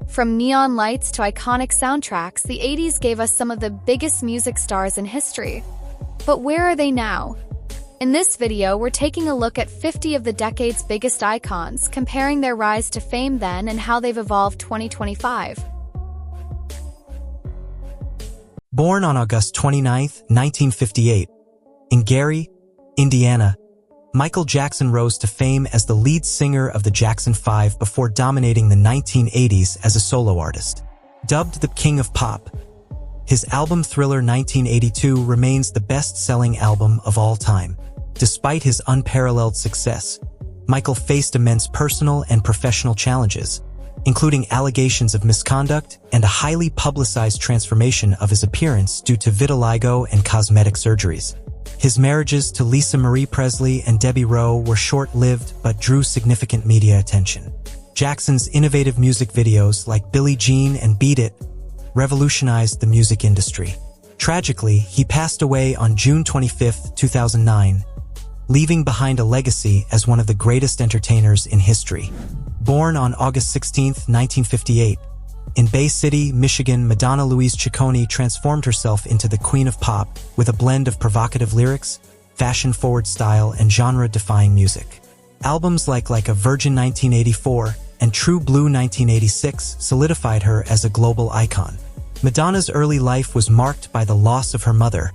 From neon lights to iconic soundtracks, the 80s gave us some of the biggest music stars in history. But where are they now? In this video, we're taking a look at 50 of the decade's biggest icons, comparing their rise to fame then and how they've evolved 2025. Born on August 29, 1958, in Gary, Indiana, Michael Jackson rose to fame as the lead singer of the Jackson 5 before dominating the 1980s as a solo artist. Dubbed the King of Pop, his album Thriller 1982 remains the best-selling album of all time. Despite his unparalleled success, Michael faced immense personal and professional challenges, including allegations of misconduct and a highly publicized transformation of his appearance due to vitiligo and cosmetic surgeries. His marriages to Lisa Marie Presley and Debbie Rowe were short-lived but drew significant media attention. Jackson's innovative music videos like Billie Jean and Beat It revolutionized the music industry. Tragically, he passed away on June 25, 2009, leaving behind a legacy as one of the greatest entertainers in history. Born on August 16, 1958, in Bay City, Michigan, Madonna Louise Ciccone transformed herself into the Queen of Pop with a blend of provocative lyrics, fashion-forward style, and genre-defying music. Albums like a Virgin 1984 and True Blue 1986 solidified her as a global icon. Madonna's early life was marked by the loss of her mother,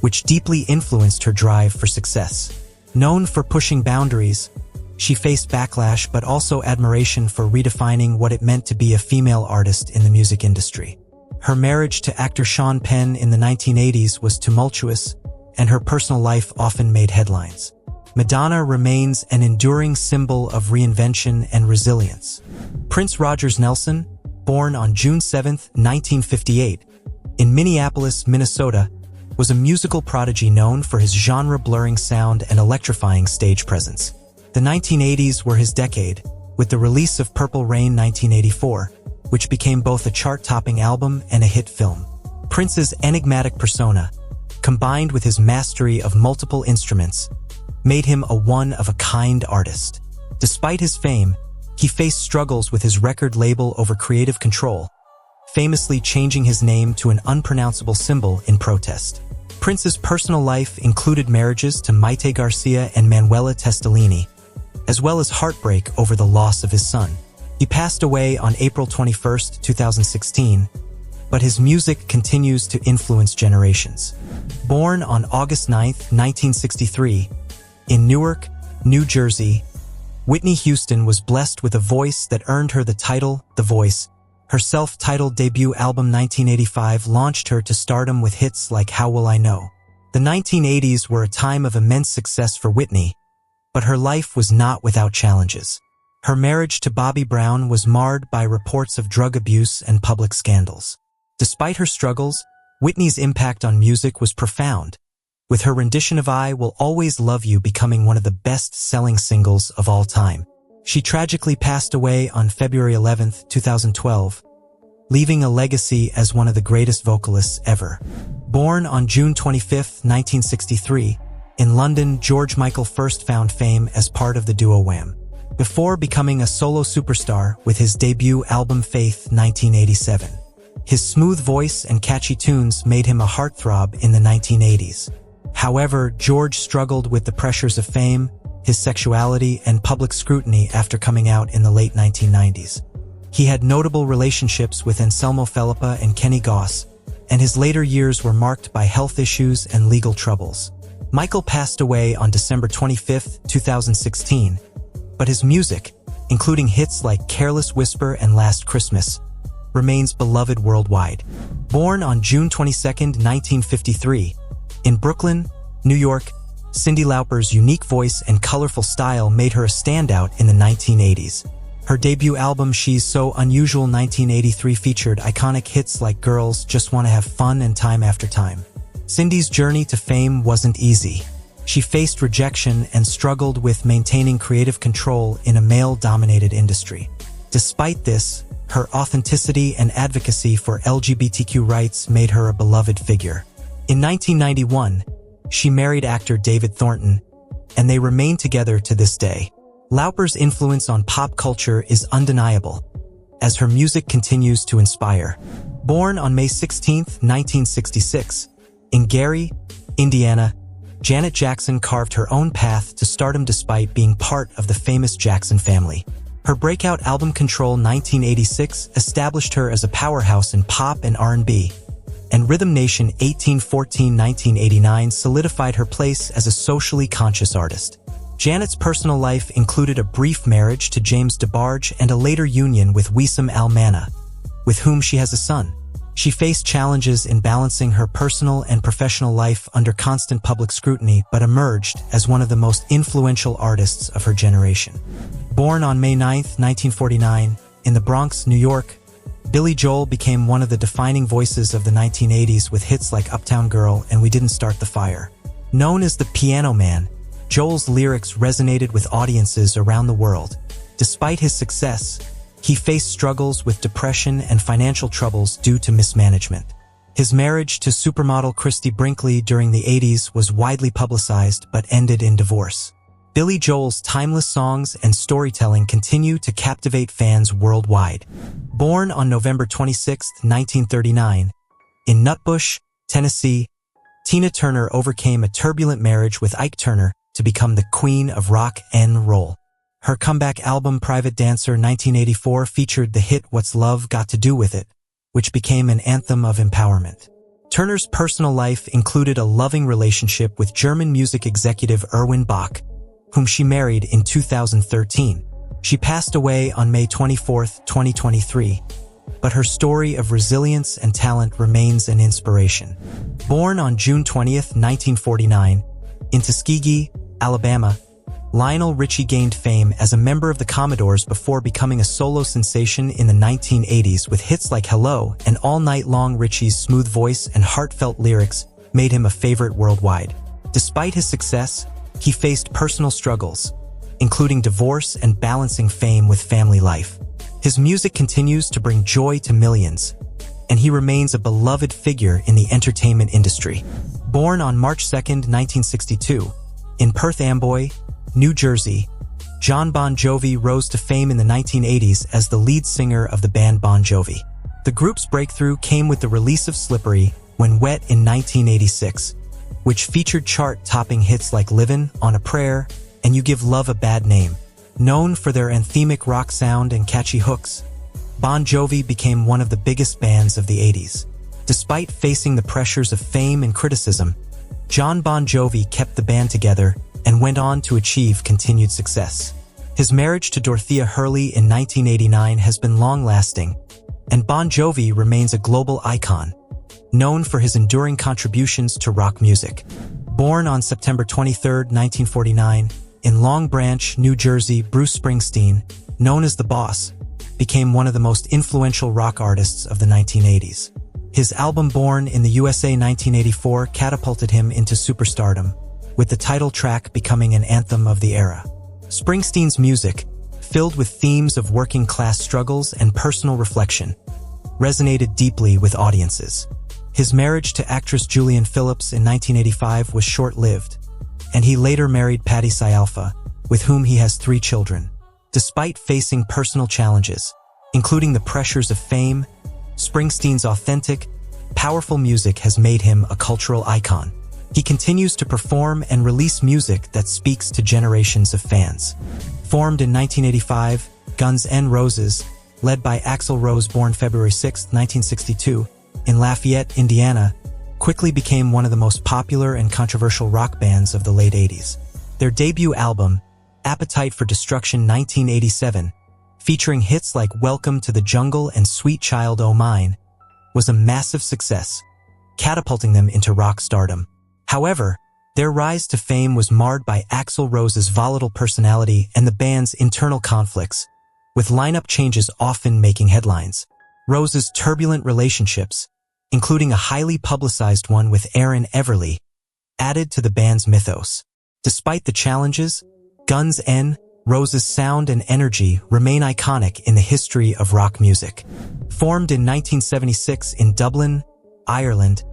which deeply influenced her drive for success. Known for pushing boundaries, she faced backlash but also admiration for redefining what it meant to be a female artist in the music industry. Her marriage to actor Sean Penn in the 1980s was tumultuous, and her personal life often made headlines. Madonna remains an enduring symbol of reinvention and resilience. Prince Rogers Nelson, born on June 7, 1958, in Minneapolis, Minnesota, was a musical prodigy known for his genre-blurring sound and electrifying stage presence. The 1980s were his decade, with the release of Purple Rain 1984, which became both a chart-topping album and a hit film. Prince's enigmatic persona, combined with his mastery of multiple instruments, made him a one-of-a-kind artist. Despite his fame, he faced struggles with his record label over creative control, famously changing his name to an unpronounceable symbol in protest. Prince's personal life included marriages to Maite Garcia and Manuela Testolini, as well as heartbreak over the loss of his son. He passed away on April 21, 2016, but his music continues to influence generations. Born on August 9, 1963, in Newark, New Jersey, Whitney Houston was blessed with a voice that earned her the title The Voice. Her self-titled debut album 1985 launched her to stardom with hits like How Will I Know. The 1980s were a time of immense success for Whitney, but her life was not without challenges. Her marriage to Bobby Brown was marred by reports of drug abuse and public scandals. Despite her struggles, Whitney's impact on music was profound, with her rendition of I Will Always Love You becoming one of the best-selling singles of all time. She tragically passed away on February 11, 2012, leaving a legacy as one of the greatest vocalists ever. Born on June 25, 1963, in London, George Michael first found fame as part of the duo Wham, before becoming a solo superstar with his debut album Faith 1987. His smooth voice and catchy tunes made him a heartthrob in the 1980s. However, George struggled with the pressures of fame, his sexuality, and public scrutiny after coming out in the late 1990s. He had notable relationships with Anselmo Felipa and Kenny Goss, and his later years were marked by health issues and legal troubles. Michael passed away on December 25, 2016, but his music, including hits like Careless Whisper and Last Christmas, remains beloved worldwide. Born on June 22, 1953, in Brooklyn, New York, Cyndi Lauper's unique voice and colorful style made her a standout in the 1980s. Her debut album She's So Unusual 1983 featured iconic hits like Girls Just Wanna Have Fun and Time After Time. Cyndi's journey to fame wasn't easy. She faced rejection and struggled with maintaining creative control in a male-dominated industry. Despite this, her authenticity and advocacy for LGBTQ rights made her a beloved figure. In 1991, she married actor David Thornton, and they remain together to this day. Lauper's influence on pop culture is undeniable, as her music continues to inspire. Born on May 16, 1966, in Gary, Indiana, Janet Jackson carved her own path to stardom despite being part of the famous Jackson family. Her breakout album Control 1986 established her as a powerhouse in pop and R&B, and Rhythm Nation 1814-1989 solidified her place as a socially conscious artist. Janet's personal life included a brief marriage to James DeBarge and a later union with Wissam Al-Mana, with whom she has a son. She faced challenges in balancing her personal and professional life under constant public scrutiny, but emerged as one of the most influential artists of her generation. Born on May 9, 1949, in the Bronx, New York, Billy Joel became one of the defining voices of the 1980s with hits like Uptown Girl and We Didn't Start the Fire. Known as the Piano Man, Joel's lyrics resonated with audiences around the world. Despite his success, he faced struggles with depression and financial troubles due to mismanagement. His marriage to supermodel Christy Brinkley during the 80s was widely publicized but ended in divorce. Billy Joel's timeless songs and storytelling continue to captivate fans worldwide. Born on November 26, 1939, in Nutbush, Tennessee, Tina Turner overcame a turbulent marriage with Ike Turner to become the queen of rock and roll. Her comeback album Private Dancer 1984 featured the hit What's Love Got to Do With It, which became an anthem of empowerment. Turner's personal life included a loving relationship with German music executive Erwin Bach, whom she married in 2013. She passed away on May 24, 2023, but her story of resilience and talent remains an inspiration. Born on June 20, 1949, in Tuskegee, Alabama, Lionel Richie gained fame as a member of the Commodores before becoming a solo sensation in the 1980s with hits like Hello and All Night Long. Richie's smooth voice and heartfelt lyrics made him a favorite worldwide. Despite his success, he faced personal struggles, including divorce and balancing fame with family life. His music continues to bring joy to millions, and he remains a beloved figure in the entertainment industry. Born on March 2, 1962, in Perth Amboy, New Jersey, Jon Bon Jovi rose to fame in the 1980s as the lead singer of the band Bon Jovi. The group's breakthrough came with the release of Slippery When Wet in 1986, which featured chart-topping hits like Livin' on a Prayer and You Give Love a Bad Name. Known for their anthemic rock sound and catchy hooks, Bon Jovi became one of the biggest bands of the 80s. Despite facing the pressures of fame and criticism, Jon Bon Jovi kept the band together and went on to achieve continued success. His marriage to Dorothea Hurley in 1989 has been long-lasting, and Bon Jovi remains a global icon, known for his enduring contributions to rock music. Born on September 23, 1949, in Long Branch, New Jersey, Bruce Springsteen, known as The Boss, became one of the most influential rock artists of the 1980s. His album Born in the USA 1984 catapulted him into superstardom, with the title track becoming an anthem of the era. Springsteen's music, filled with themes of working-class struggles and personal reflection, resonated deeply with audiences. His marriage to actress Julianne Phillips in 1985 was short-lived, and he later married Patti Scialfa, with whom he has 3 children. Despite facing personal challenges, including the pressures of fame, Springsteen's authentic, powerful music has made him a cultural icon. He continues to perform and release music that speaks to generations of fans. Formed in 1985, Guns N' Roses, led by Axl Rose, born February 6, 1962, in Lafayette, Indiana, quickly became one of the most popular and controversial rock bands of the late 80s. Their debut album, Appetite for Destruction 1987, featuring hits like Welcome to the Jungle and Sweet Child O' Mine, was a massive success, catapulting them into rock stardom. However, their rise to fame was marred by Axl Rose's volatile personality and the band's internal conflicts, with lineup changes often making headlines. Rose's turbulent relationships, including a highly publicized one with Aaron Everly, added to the band's mythos. Despite the challenges, Guns N' Roses' sound and energy remain iconic in the history of rock music. Formed in 1976 in Dublin, Ireland,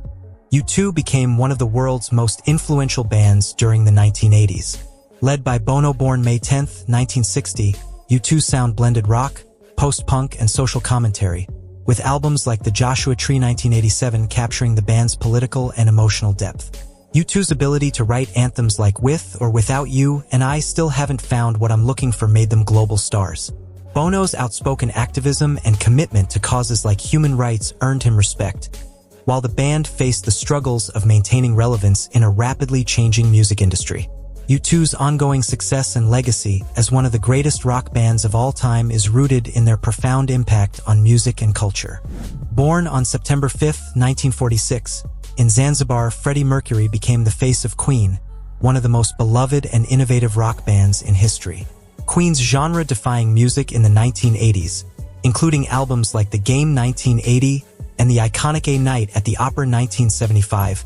U2 became one of the world's most influential bands during the 1980s. Led by Bono, born May 10, 1960, U2's sound blended rock, post-punk, and social commentary, with albums like The Joshua Tree 1987 capturing the band's political and emotional depth. U2's ability to write anthems like With or Without You and I Still Haven't Found What I'm Looking For made them global stars. Bono's outspoken activism and commitment to causes like human rights earned him respect, while the band faced the struggles of maintaining relevance in a rapidly changing music industry. U2's ongoing success and legacy as one of the greatest rock bands of all time is rooted in their profound impact on music and culture. Born on September 5, 1946, in Zanzibar, Freddie Mercury became the face of Queen, one of the most beloved and innovative rock bands in history. Queen's genre-defying music in the 1980s, including albums like The Game 1980 and the iconic A Night at the Opera 1975,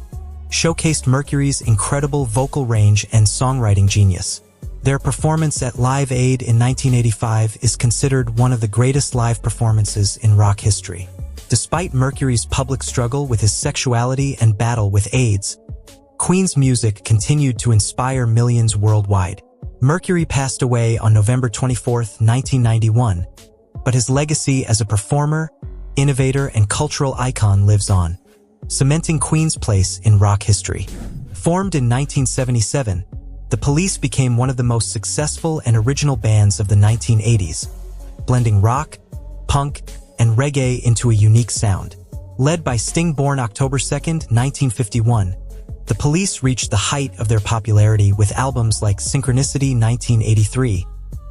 showcased Mercury's incredible vocal range and songwriting genius. Their performance at Live Aid in 1985 is considered one of the greatest live performances in rock history. Despite Mercury's public struggle with his sexuality and battle with AIDS, Queen's music continued to inspire millions worldwide. Mercury passed away on November 24, 1991, but his legacy as a performer, innovator, and cultural icon lives on, cementing Queen's place in rock history. Formed in 1977, the Police became one of the most successful and original bands of the 1980s, blending rock, punk, and reggae into a unique sound. Led by Sting, born October 2, 1951, the Police reached the height of their popularity with albums like Synchronicity 1983,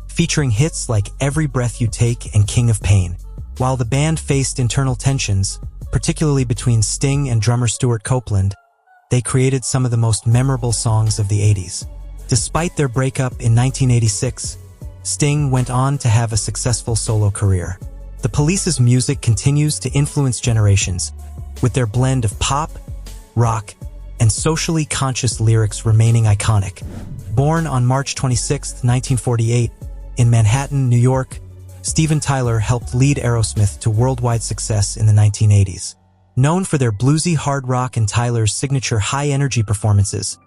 featuring hits like Every Breath You Take and King of Pain. While the band faced internal tensions, particularly between Sting and drummer Stuart Copeland, they created some of the most memorable songs of the 80s. Despite their breakup in 1986, Sting went on to have a successful solo career. The Police's music continues to influence generations, with their blend of pop, rock, and socially conscious lyrics remaining iconic. Born on March 26, 1948, in Manhattan, New York, Steven Tyler helped lead Aerosmith to worldwide success in the 1980s. Known for their bluesy hard rock and Tyler's signature high-energy performances,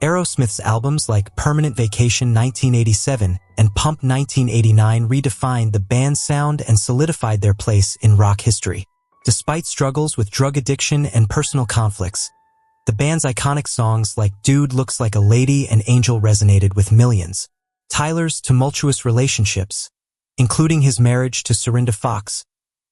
Aerosmith's albums like Permanent Vacation 1987 and Pump 1989 redefined the band's sound and solidified their place in rock history. Despite struggles with drug addiction and personal conflicts, the band's iconic songs like Dude Looks Like a Lady and Angel resonated with millions. Tyler's tumultuous relationships, including his marriage to Serinda Fox,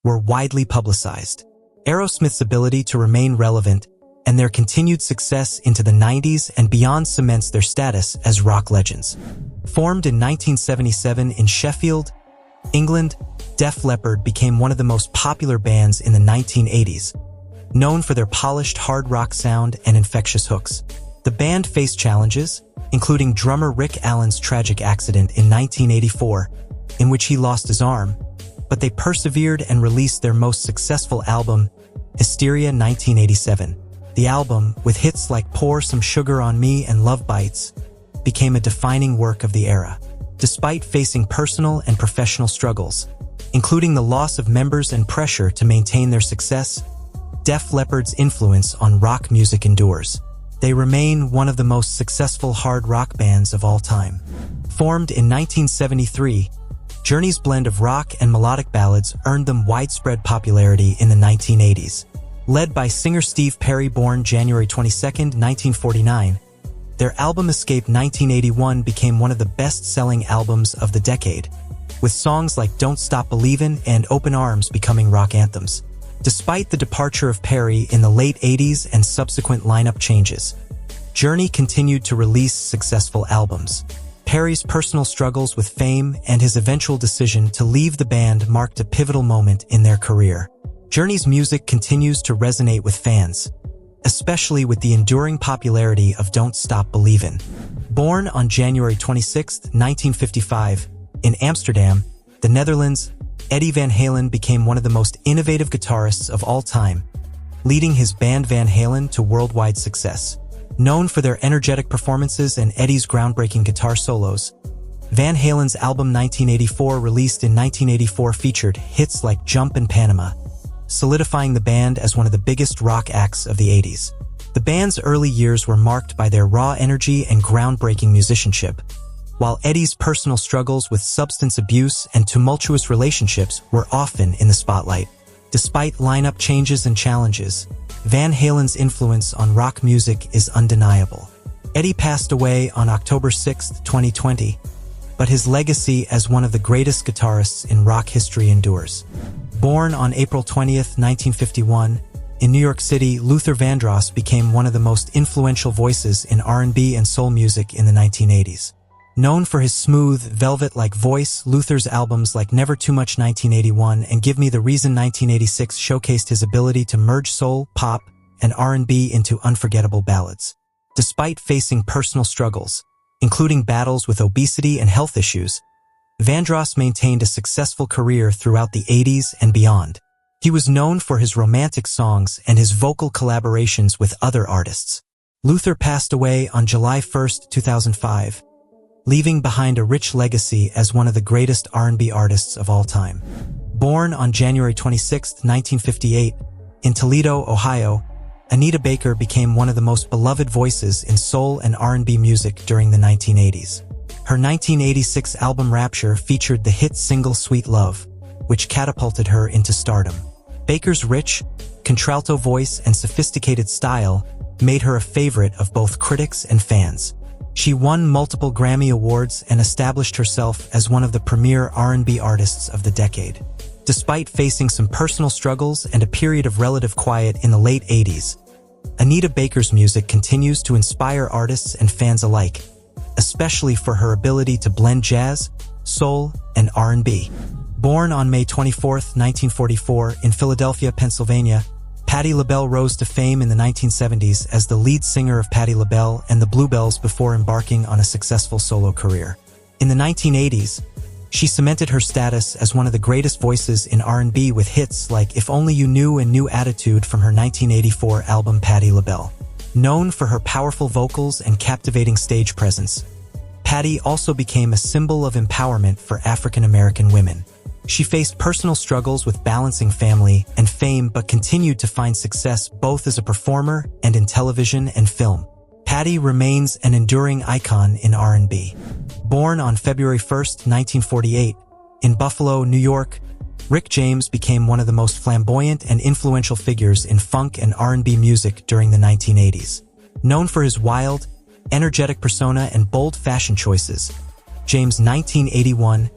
were widely publicized. Aerosmith's ability to remain relevant and their continued success into the 90s and beyond cements their status as rock legends. Formed in 1977 in Sheffield, England, Def Leppard became one of the most popular bands in the 1980s, known for their polished hard rock sound and infectious hooks. The band faced challenges, including drummer Rick Allen's tragic accident in 1984, in which he lost his arm, but they persevered and released their most successful album, Hysteria 1987. The album, with hits like Pour Some Sugar on Me and Love Bites, became a defining work of the era. Despite facing personal and professional struggles, including the loss of members and pressure to maintain their success, Def Leppard's influence on rock music endures. They remain one of the most successful hard rock bands of all time. Formed in 1973, Journey's blend of rock and melodic ballads earned them widespread popularity in the 1980s. Led by singer Steve Perry, born January 22, 1949, their album Escape 1981 became one of the best-selling albums of the decade, with songs like Don't Stop Believin' and Open Arms becoming rock anthems. Despite the departure of Perry in the late 80s and subsequent lineup changes, Journey continued to release successful albums. Perry's personal struggles with fame and his eventual decision to leave the band marked a pivotal moment in their career. Journey's music continues to resonate with fans, especially with the enduring popularity of Don't Stop Believin'. Born on January 26, 1955, in Amsterdam, the Netherlands, Eddie Van Halen became one of the most innovative guitarists of all time, leading his band Van Halen to worldwide success. Known for their energetic performances and Eddie's groundbreaking guitar solos, Van Halen's album 1984, released in 1984, featured hits like Jump and Panama, solidifying the band as one of the biggest rock acts of the 80s. The band's early years were marked by their raw energy and groundbreaking musicianship, while Eddie's personal struggles with substance abuse and tumultuous relationships were often in the spotlight. Despite lineup changes and challenges, Van Halen's influence on rock music is undeniable. Eddie passed away on October 6, 2020, but his legacy as one of the greatest guitarists in rock history endures. Born on April 20, 1951, in New York City, Luther Vandross became one of the most influential voices in R&B and soul music in the 1980s. Known for his smooth, velvet-like voice, Luther's albums like Never Too Much 1981 and Give Me the Reason 1986 showcased his ability to merge soul, pop, and R&B into unforgettable ballads. Despite facing personal struggles, including battles with obesity and health issues, Vandross maintained a successful career throughout the 80s and beyond. He was known for his romantic songs and his vocal collaborations with other artists. Luther passed away on July 1, 2005, leaving behind a rich legacy as one of the greatest R&B artists of all time. Born on January 26, 1958, in Toledo, Ohio, Anita Baker became one of the most beloved voices in soul and R&B music during the 1980s. Her 1986 album Rapture featured the hit single Sweet Love, which catapulted her into stardom. Baker's rich, contralto voice and sophisticated style made her a favorite of both critics and fans. She won multiple Grammy Awards and established herself as one of the premier R&B artists of the decade. Despite facing some personal struggles and a period of relative quiet in the late 80s, Anita Baker's music continues to inspire artists and fans alike, especially for her ability to blend jazz, soul, and R&B. Born on May 24, 1944, in Philadelphia, Pennsylvania, Patti LaBelle rose to fame in the 1970s as the lead singer of Patti LaBelle and the Bluebells before embarking on a successful solo career. In the 1980s, she cemented her status as one of the greatest voices in R&B with hits like If Only You Knew and New Attitude from her 1984 album Patti LaBelle. Known for her powerful vocals and captivating stage presence, Patti also became a symbol of empowerment for African American women. She faced personal struggles with balancing family and fame but continued to find success both as a performer and in television and film. Patti remains an enduring icon in R&B. Born on February 1, 1948, in Buffalo, New York, Rick James became one of the most flamboyant and influential figures in funk and R&B music during the 1980s. Known for his wild, energetic persona and bold fashion choices, James' 1981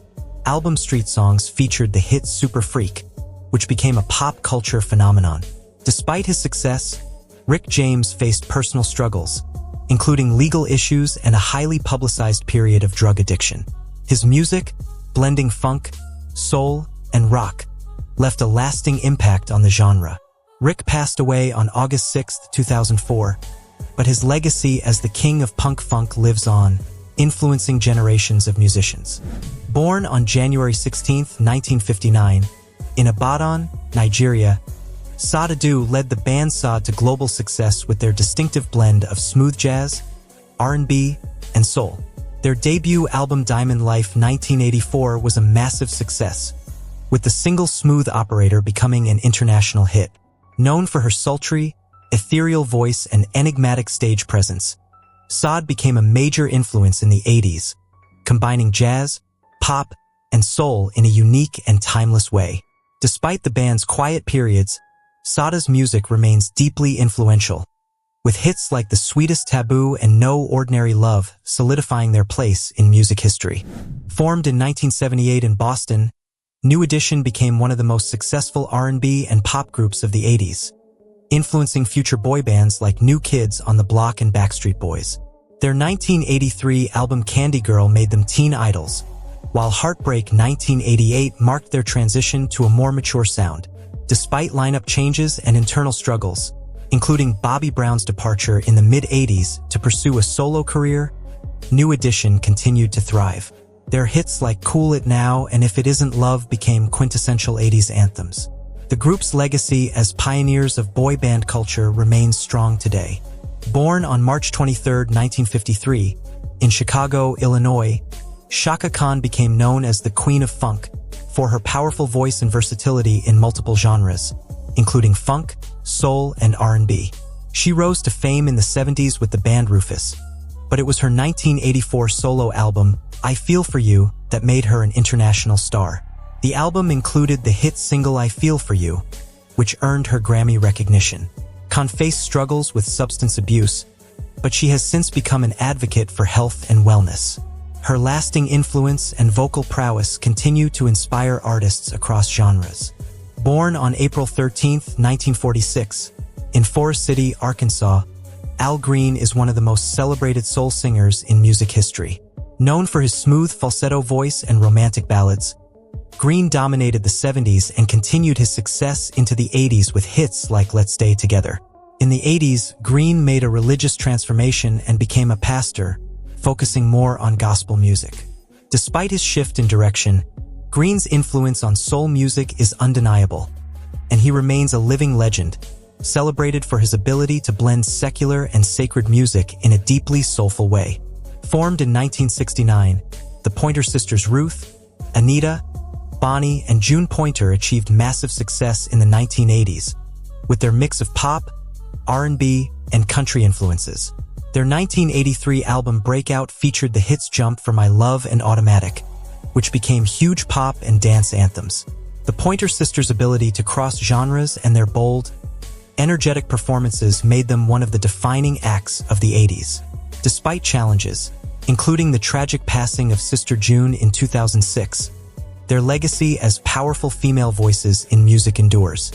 album Street Songs featured the hit Super Freak, which became a pop culture phenomenon. Despite his success, Rick James faced personal struggles, including legal issues and a highly publicized period of drug addiction. His music, blending funk, soul, and rock, left a lasting impact on the genre. Rick passed away on August 6, 2004, but his legacy as the king of punk funk lives on, influencing generations of musicians. Born on January 16, 1959, in Ibadan, Nigeria, Sade led the band Sade to global success with their distinctive blend of smooth jazz, R&B, and soul. Their debut album Diamond Life 1984 was a massive success, with the single Smooth Operator becoming an international hit. Known for her sultry, ethereal voice and enigmatic stage presence, Sade became a major influence in the 80s, combining jazz, pop, and soul in a unique and timeless way. Despite the band's quiet periods, Sade's music remains deeply influential, with hits like The Sweetest Taboo and No Ordinary Love solidifying their place in music history. Formed in 1978 in Boston, New Edition became one of the most successful R&B and pop groups of the 80s, influencing future boy bands like New Kids on the Block and Backstreet Boys. Their 1983 album Candy Girl made them teen idols, while Heartbreak 1988 marked their transition to a more mature sound. Despite lineup changes and internal struggles, including Bobby Brown's departure in the mid-80s to pursue a solo career, New Edition continued to thrive. Their hits like Cool It Now and If It Isn't Love became quintessential 80s anthems. The group's legacy as pioneers of boy band culture remains strong today. Born on March 23, 1953, in Chicago, Illinois, Chaka Khan became known as the Queen of Funk for her powerful voice and versatility in multiple genres, including funk, soul, and R&B. She rose to fame in the 70s with the band Rufus, but it was her 1984 solo album, I Feel For You that made her an international star. The album included the hit single I Feel For You, which earned her Grammy recognition. Khan faced struggles with substance abuse, but she has since become an advocate for health and wellness. Her lasting influence and vocal prowess continue to inspire artists across genres. Born on April 13, 1946, in Forest City, Arkansas, Al Green is one of the most celebrated soul singers in music history. Known for his smooth falsetto voice and romantic ballads, Green dominated the 70s and continued his success into the 80s with hits like Let's Stay Together. In the 80s, Green made a religious transformation and became a pastor, focusing more on gospel music. Despite his shift in direction, Green's influence on soul music is undeniable, and he remains a living legend, celebrated for his ability to blend secular and sacred music in a deeply soulful way. Formed in 1969, the Pointer Sisters Ruth, Anita, Bonnie, and June Pointer achieved massive success in the 1980s, with their mix of pop, R&B, and country influences. Their 1983 album Breakout featured the hits Jump for My Love and Automatic, which became huge pop and dance anthems. The Pointer Sisters' ability to cross genres and their bold, energetic performances made them one of the defining acts of the 80s. Despite challenges, including the tragic passing of Sister June in 2006, their legacy as powerful female voices in music endures.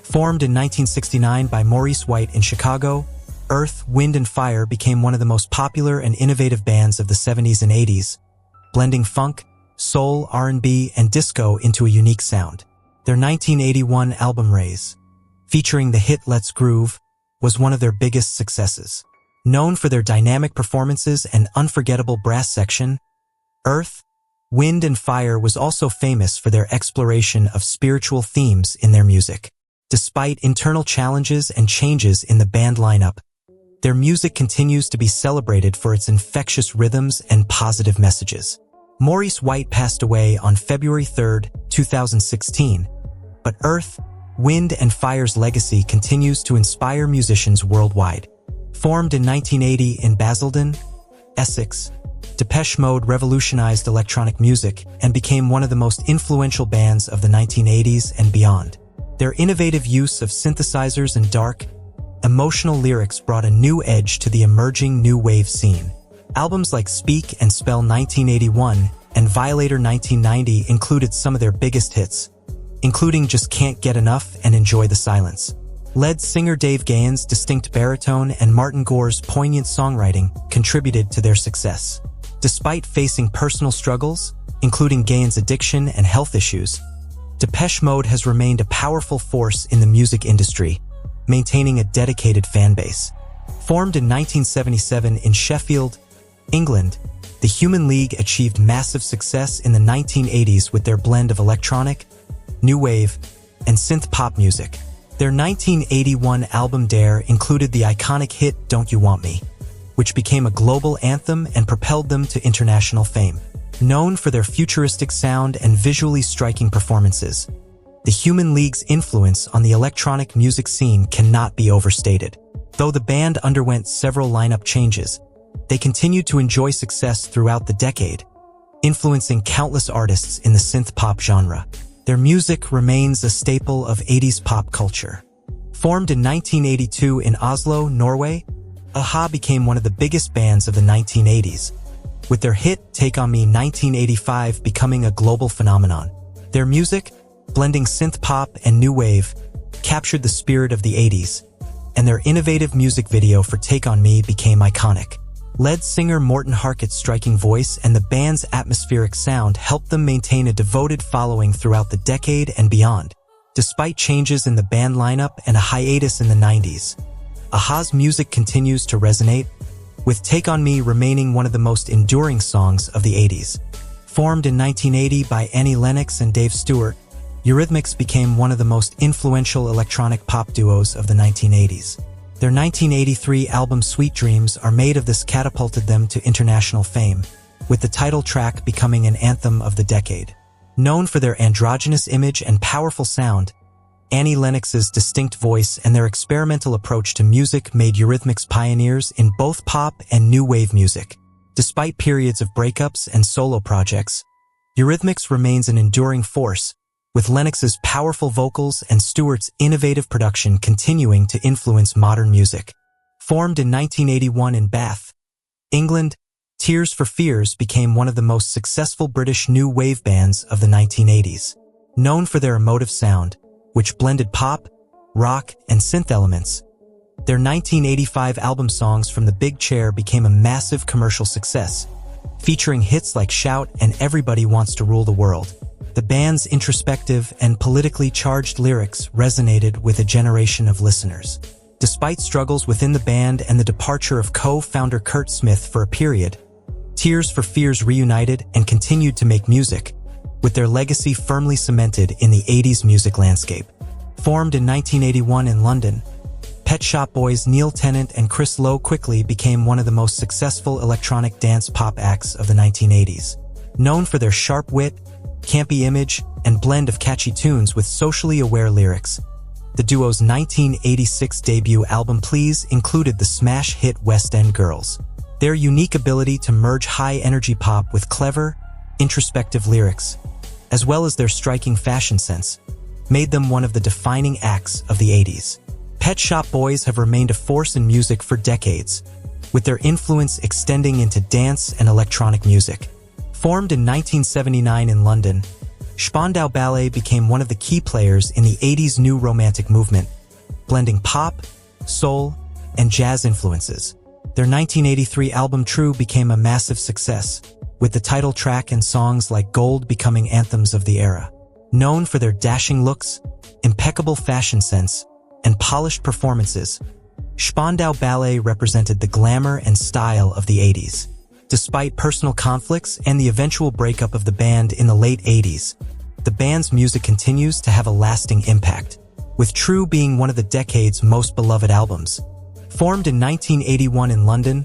Formed in 1969 by Maurice White in Chicago, Earth, Wind and Fire became one of the most popular and innovative bands of the 70s and 80s, blending funk, soul, R&B, and disco into a unique sound. Their 1981 album Raise, featuring the hit Let's Groove, was one of their biggest successes. Known for their dynamic performances and unforgettable brass section, Earth, Wind and Fire was also famous for their exploration of spiritual themes in their music. Despite internal challenges and changes in the band lineup, their music continues to be celebrated for its infectious rhythms and positive messages. Maurice White passed away on February 3, 2016, but Earth, Wind and Fire's legacy continues to inspire musicians worldwide. Formed in 1980 in Basildon, Essex, Depeche Mode revolutionized electronic music and became one of the most influential bands of the 1980s and beyond. Their innovative use of synthesizers and dark, emotional lyrics brought a new edge to the emerging new wave scene. Albums like Speak and Spell 1981 and Violator 1990 included some of their biggest hits, including Just Can't Get Enough and Enjoy the Silence. Lead singer Dave Gahan's distinct baritone and Martin Gore's poignant songwriting contributed to their success. Despite facing personal struggles, including Gahan's addiction and health issues, Depeche Mode has remained a powerful force in the music industry, maintaining a dedicated fan base. Formed in 1977 in Sheffield, England, the Human League achieved massive success in the 1980s with their blend of electronic, new wave, and synth pop music. Their 1981 album Dare included the iconic hit Don't You Want Me, which became a global anthem and propelled them to international fame. Known for their futuristic sound and visually striking performances, the Human League's influence on the electronic music scene cannot be overstated. Though the band underwent several lineup changes, they continued to enjoy success throughout the decade, influencing countless artists in the synth pop genre. Their music remains a staple of 80s pop culture. Formed in 1982 in Oslo, Norway, a-ha became one of the biggest bands of the 1980s, with their hit Take On Me 1985 becoming a global phenomenon. Their music, blending synth pop and new wave, captured the spirit of the 80s, and their innovative music video for Take On Me became iconic. Lead singer Morten Harket's striking voice and the band's atmospheric sound helped them maintain a devoted following throughout the decade and beyond. Despite changes in the band lineup and a hiatus in the 90s, a-ha's music continues to resonate, with Take On Me remaining one of the most enduring songs of the 80s. Formed in 1980 by Annie Lennox and Dave Stewart, Eurythmics became one of the most influential electronic pop duos of the 1980s. Their 1983 album Sweet Dreams Are Made of This catapulted them to international fame, with the title track becoming an anthem of the decade. Known for their androgynous image and powerful sound, Annie Lennox's distinct voice and their experimental approach to music made Eurythmics pioneers in both pop and new wave music. Despite periods of breakups and solo projects, Eurythmics remains an enduring force, with Lennox's powerful vocals and Stewart's innovative production continuing to influence modern music. Formed in 1981 in Bath, England, Tears for Fears became one of the most successful British new wave bands of the 1980s. Known for their emotive sound, which blended pop, rock, and synth elements, their 1985 album Songs from the Big Chair became a massive commercial success, featuring hits like Shout and Everybody Wants to Rule the World. The band's introspective and politically charged lyrics resonated with a generation of listeners. Despite struggles within the band and the departure of co-founder Kurt Smith for a period, Tears for Fears reunited and continued to make music, with their legacy firmly cemented in the 80s music landscape. Formed in 1981 in London, Pet Shop Boys' Neil Tennant and Chris Lowe quickly became one of the most successful electronic dance pop acts of the 1980s. Known for their sharp wit, campy image, and blend of catchy tunes with socially aware lyrics, the duo's 1986 debut album Please included the smash hit West End Girls. Their unique ability to merge high-energy pop with clever, introspective lyrics, as well as their striking fashion sense, made them one of the defining acts of the 80s. Pet Shop Boys have remained a force in music for decades, with their influence extending into dance and electronic music. Formed in 1979 in London, Spandau Ballet became one of the key players in the 80s new romantic movement, blending pop, soul, and jazz influences. Their 1983 album True became a massive success, with the title track and songs like Gold becoming anthems of the era. Known for their dashing looks, impeccable fashion sense, and polished performances, Spandau Ballet represented the glamour and style of the 80s. Despite personal conflicts and the eventual breakup of the band in the late 80s, the band's music continues to have a lasting impact, with True being one of the decade's most beloved albums. Formed in 1981 in London,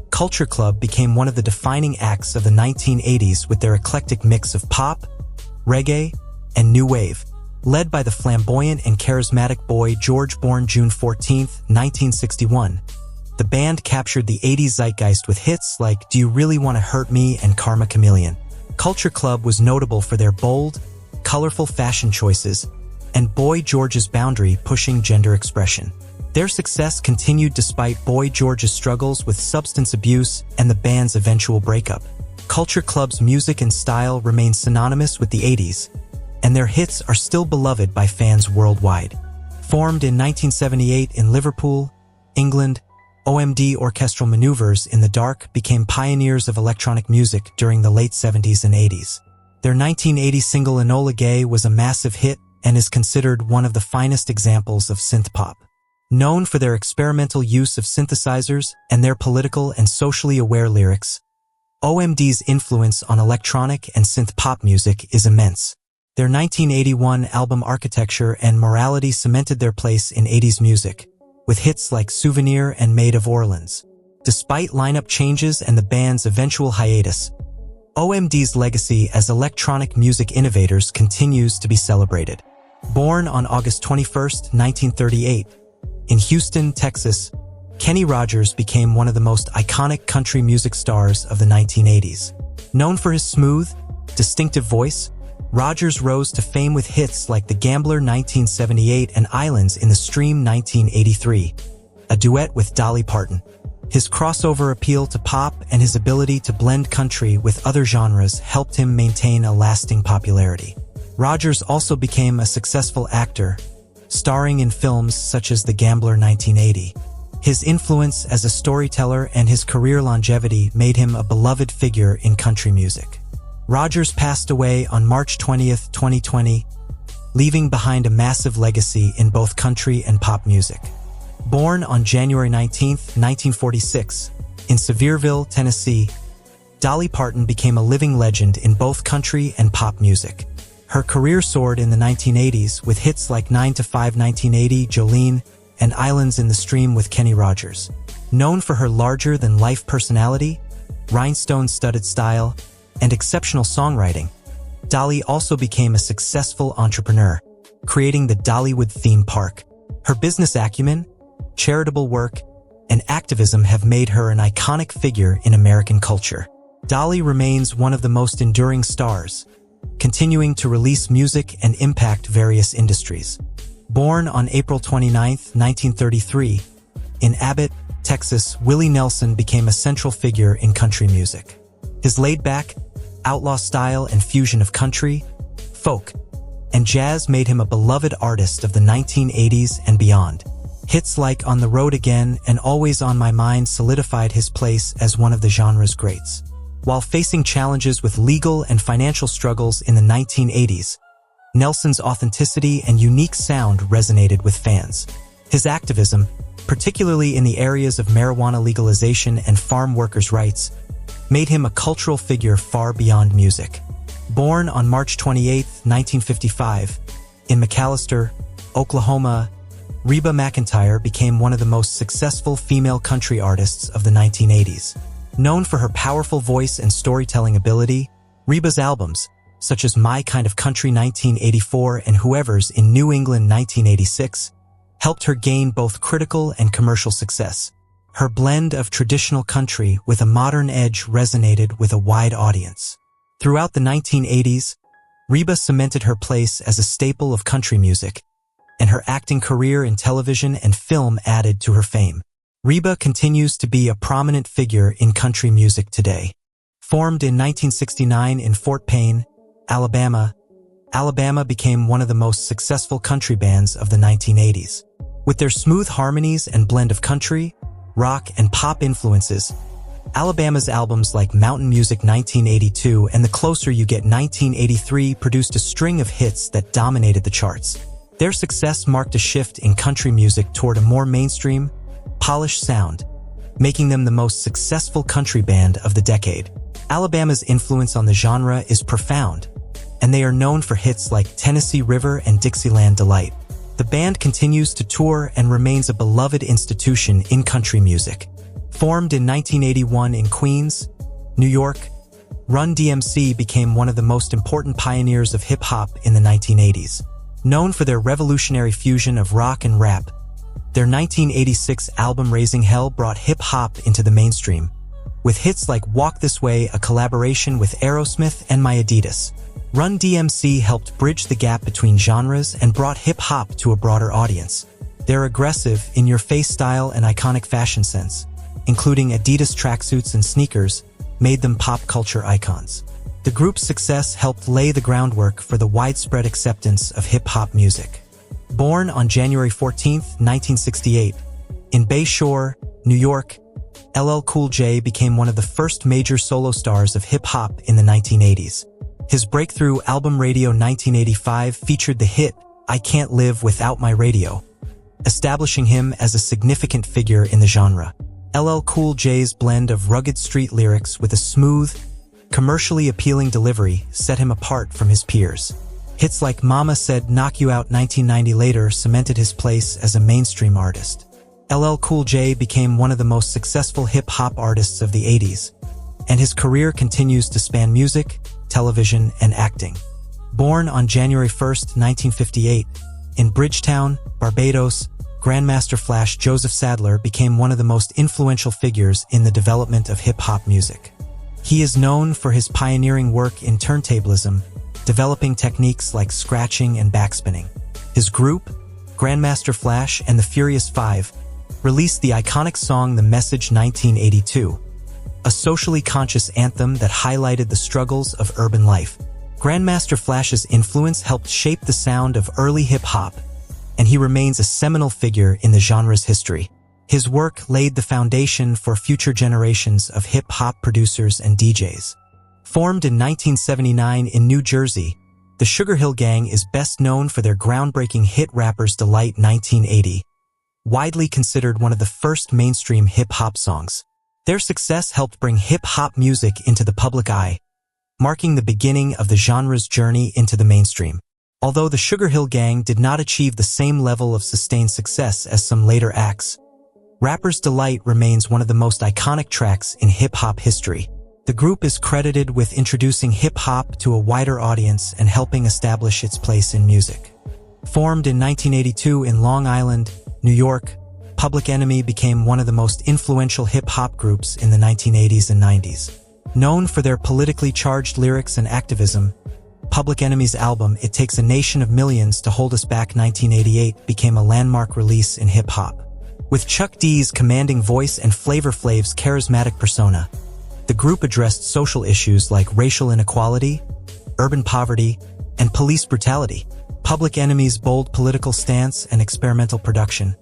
Culture Club became one of the defining acts of the 1980s with their eclectic mix of pop, reggae, and new wave. Led by the flamboyant and charismatic boy George, born June 14, 1961, the band captured the 80s zeitgeist with hits like Do You Really Want to Hurt Me and Karma Chameleon. Culture Club was notable for their bold, colorful fashion choices and Boy George's boundary-pushing gender expression. Their success continued despite Boy George's struggles with substance abuse and the band's eventual breakup. Culture Club's music and style remain synonymous with the 80s, and their hits are still beloved by fans worldwide. Formed in 1978 in Liverpool, England, OMD Orchestral Maneuvers in the Dark became pioneers of electronic music during the late 70s and 80s. Their 1980 single Enola Gay was a massive hit and is considered one of the finest examples of synth pop. Known for their experimental use of synthesizers and their political and socially aware lyrics, OMD's influence on electronic and synth pop music is immense. Their 1981 album Architecture and Morality cemented their place in 80s music, with hits like Souvenir and Maid of Orleans. Despite lineup changes and the band's eventual hiatus, OMD's legacy as electronic music innovators continues to be celebrated. Born on August 21, 1938, in Houston, Texas, Kenny Rogers became one of the most iconic country music stars of the 1980s. Known for his smooth, distinctive voice, Rogers rose to fame with hits like The Gambler 1978 and Islands in the Stream 1983, a duet with Dolly Parton. His crossover appeal to pop and his ability to blend country with other genres helped him maintain a lasting popularity. Rogers also became a successful actor, starring in films such as The Gambler 1980. His influence as a storyteller and his career longevity made him a beloved figure in country music. Rogers passed away on March 20, 2020, leaving behind a massive legacy in both country and pop music. Born on January 19, 1946, in Sevierville, Tennessee, Dolly Parton became a living legend in both country and pop music. Her career soared in the 1980s with hits like 9 to 5 1980, Jolene, and Islands in the Stream with Kenny Rogers. Known for her larger-than-life personality, rhinestone-studded style, and exceptional songwriting, Dolly also became a successful entrepreneur, creating the Dollywood theme park. Her business acumen, charitable work, and activism have made her an iconic figure in American culture. Dolly remains one of the most enduring stars, continuing to release music and impact various industries. Born on April 29, 1933, in Abbott, Texas, Willie Nelson became a central figure in country music. His laid-back, outlaw style and fusion of country, folk, and jazz made him a beloved artist of the 1980s and beyond. Hits like On the Road Again and Always on My Mind solidified his place as one of the genre's greats. While facing challenges with legal and financial struggles in the 1980s, Nelson's authenticity and unique sound resonated with fans. His activism, particularly in the areas of marijuana legalization and farm workers' rights, made him a cultural figure far beyond music. Born on March 28, 1955, in McAlester, Oklahoma, Reba McEntire became one of the most successful female country artists of the 1980s. Known for her powerful voice and storytelling ability, Reba's albums, such as My Kind of Country 1984 and Whoever's in New England 1986, helped her gain both critical and commercial success. Her blend of traditional country with a modern edge resonated with a wide audience. Throughout the 1980s, Reba cemented her place as a staple of country music, and her acting career in television and film added to her fame. Reba continues to be a prominent figure in country music today. Formed in 1969 in Fort Payne, Alabama, Alabama became one of the most successful country bands of the 1980s. With their smooth harmonies and blend of country, rock, and pop influences, Alabama's albums like Mountain Music 1982 and The Closer You Get 1983 produced a string of hits that dominated the charts. Their success marked a shift in country music toward a more mainstream, polished sound, making them the most successful country band of the decade. Alabama's influence on the genre is profound, and they are known for hits like Tennessee River and Dixieland Delight. The band continues to tour and remains a beloved institution in country music. Formed in 1981 in Queens, New York, Run DMC became one of the most important pioneers of hip-hop in the 1980s. Known for their revolutionary fusion of rock and rap, their 1986 album Raising Hell brought hip-hop into the mainstream, with hits like Walk This Way, a collaboration with Aerosmith and My Adidas. Run DMC helped bridge the gap between genres and brought hip-hop to a broader audience. Their aggressive, in-your-face style and iconic fashion sense, including Adidas tracksuits and sneakers, made them pop culture icons. The group's success helped lay the groundwork for the widespread acceptance of hip-hop music. Born on January 14, 1968, in Bay Shore, New York, LL Cool J became one of the first major solo stars of hip-hop in the 1980s. His breakthrough album Radio 1985 featured the hit I Can't Live Without My Radio, establishing him as a significant figure in the genre. LL Cool J's blend of rugged street lyrics with a smooth, commercially appealing delivery set him apart from his peers. Hits like Mama Said Knock You Out 1990 later cemented his place as a mainstream artist. LL Cool J became one of the most successful hip-hop artists of the 80s, and his career continues to span music, television, and acting. Born on January 1, 1958, in Bridgetown, Barbados, Grandmaster Flash Joseph Sadler became one of the most influential figures in the development of hip-hop music. He is known for his pioneering work in turntablism, developing techniques like scratching and backspinning. His group, Grandmaster Flash and the Furious Five, released the iconic song The Message 1982, a socially conscious anthem that highlighted the struggles of urban life. Grandmaster Flash's influence helped shape the sound of early hip-hop, and he remains a seminal figure in the genre's history. His work laid the foundation for future generations of hip-hop producers and DJs. Formed in 1979 in New Jersey, the Sugar Hill Gang is best known for their groundbreaking hit Rapper's Delight 1980, widely considered one of the first mainstream hip-hop songs. Their success helped bring hip-hop music into the public eye, marking the beginning of the genre's journey into the mainstream. Although the Sugar Hill Gang did not achieve the same level of sustained success as some later acts, Rapper's Delight remains one of the most iconic tracks in hip-hop history. The group is credited with introducing hip-hop to a wider audience and helping establish its place in music. Formed in 1982 in Long Island, New York, Public Enemy became one of the most influential hip-hop groups in the 1980s and 90s. Known for their politically charged lyrics and activism, Public Enemy's album It Takes a Nation of Millions to Hold Us Back 1988 became a landmark release in hip-hop. With Chuck D's commanding voice and Flavor Flav's charismatic persona, the group addressed social issues like racial inequality, urban poverty, and police brutality. Public Enemy's bold political stance and experimental production,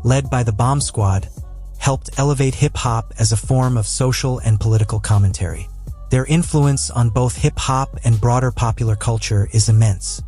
led by the Bomb Squad, helped elevate hip-hop as a form of social and political commentary. Their influence on both hip-hop and broader popular culture is immense.